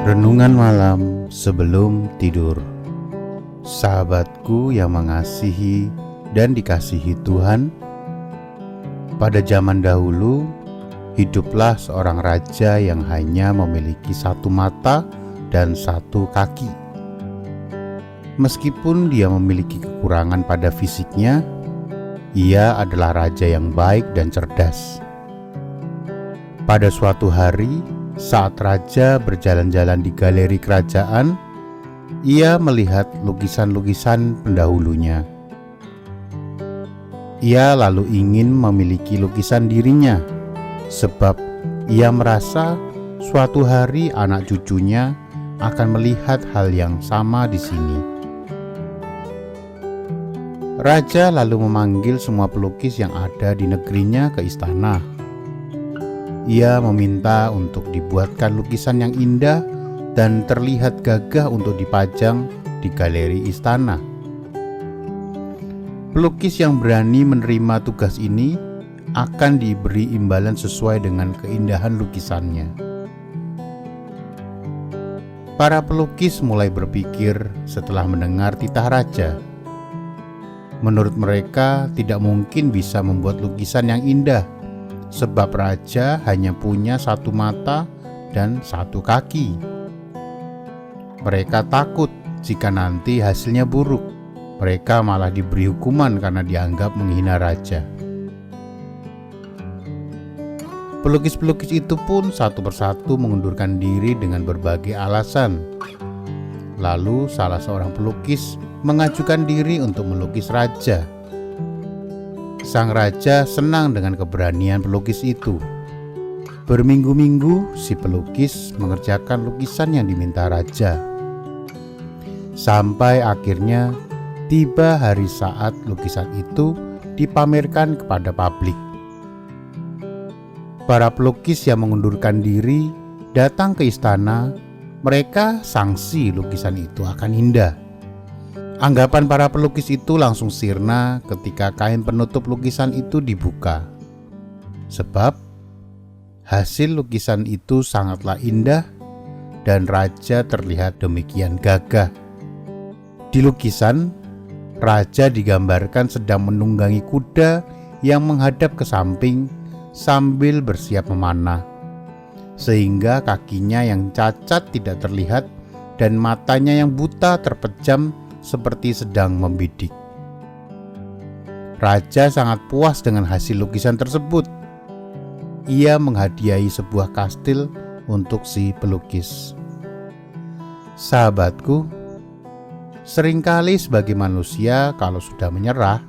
Renungan malam sebelum tidur. Sahabatku yang mengasihi dan dikasihi Tuhan, pada zaman dahulu hiduplah seorang raja yang hanya memiliki satu mata dan satu kaki. Meskipun dia memiliki kekurangan pada fisiknya, ia adalah raja yang baik dan cerdas. Pada suatu hari, saat raja berjalan-jalan di galeri kerajaan, ia melihat lukisan-lukisan pendahulunya. Ia lalu ingin memiliki lukisan dirinya, sebab ia merasa suatu hari anak cucunya akan melihat hal yang sama di sini. Raja lalu memanggil semua pelukis yang ada di negerinya ke istana. Ia meminta untuk dibuatkan lukisan yang indah dan terlihat gagah untuk dipajang di galeri istana. Pelukis yang berani menerima tugas ini akan diberi imbalan sesuai dengan keindahan lukisannya. Para pelukis mulai berpikir setelah mendengar titah raja. Menurut mereka, tidak mungkin bisa membuat lukisan yang indah, sebab raja hanya punya satu mata dan satu kaki. Mereka takut jika nanti hasilnya buruk. Mereka malah diberi hukuman karena dianggap menghina raja. Pelukis-pelukis itu pun satu persatu mengundurkan diri dengan berbagai alasan. Lalu salah seorang pelukis mengajukan diri untuk melukis raja. Sang raja senang dengan keberanian pelukis itu. Berminggu-minggu si pelukis mengerjakan lukisan yang diminta raja. Sampai akhirnya tiba hari saat lukisan itu dipamerkan kepada publik. Para pelukis yang mengundurkan diri datang ke istana. Mereka sangsi lukisan itu akan indah. Anggapan para pelukis itu langsung sirna ketika kain penutup lukisan itu dibuka. Sebab hasil lukisan itu sangatlah indah dan raja terlihat demikian gagah. Di lukisan, raja digambarkan sedang menunggangi kuda yang menghadap ke samping sambil bersiap memanah, sehingga kakinya yang cacat tidak terlihat dan matanya yang buta terpejam seperti sedang membidik. Raja sangat puas dengan hasil lukisan tersebut. Ia menghadiahi sebuah kastil untuk si pelukis. Sahabatku, seringkali sebagai manusia kalau sudah menyerah,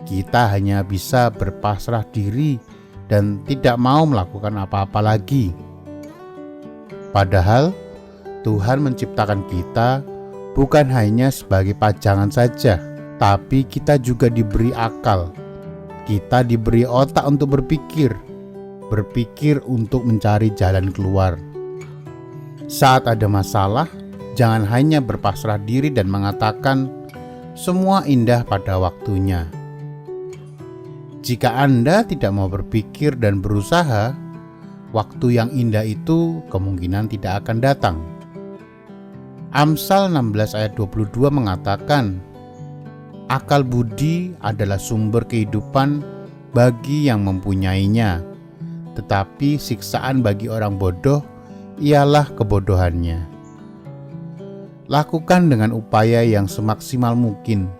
kita hanya bisa berpasrah diri dan tidak mau melakukan apa-apa lagi. Padahal Tuhan menciptakan kita bukan hanya sebagai pajangan saja, tapi kita juga diberi akal. Kita diberi otak untuk berpikir untuk mencari jalan keluar. Saat ada masalah, jangan hanya berpasrah diri dan mengatakan semua indah pada waktunya. Jika Anda tidak mau berpikir dan berusaha, waktu yang indah itu kemungkinan tidak akan datang. Amsal 16 ayat 22 mengatakan, akal budi adalah sumber kehidupan bagi yang mempunyainya, tetapi siksaan bagi orang bodoh ialah kebodohannya. Lakukan dengan upaya yang semaksimal mungkin.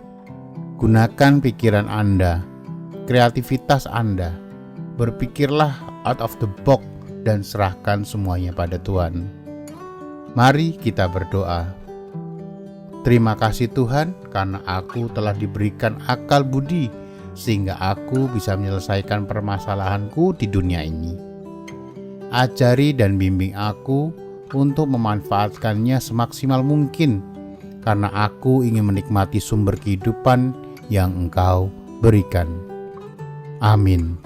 Gunakan pikiran Anda, kreativitas Anda. Berpikirlah out of the box dan serahkan semuanya pada Tuhan. Mari kita berdoa. Terima kasih Tuhan, karena aku telah diberikan akal budi sehingga aku bisa menyelesaikan permasalahanku di dunia ini. Ajari dan bimbing aku untuk memanfaatkannya semaksimal mungkin, karena aku ingin menikmati sumber kehidupan yang Engkau berikan. Amin.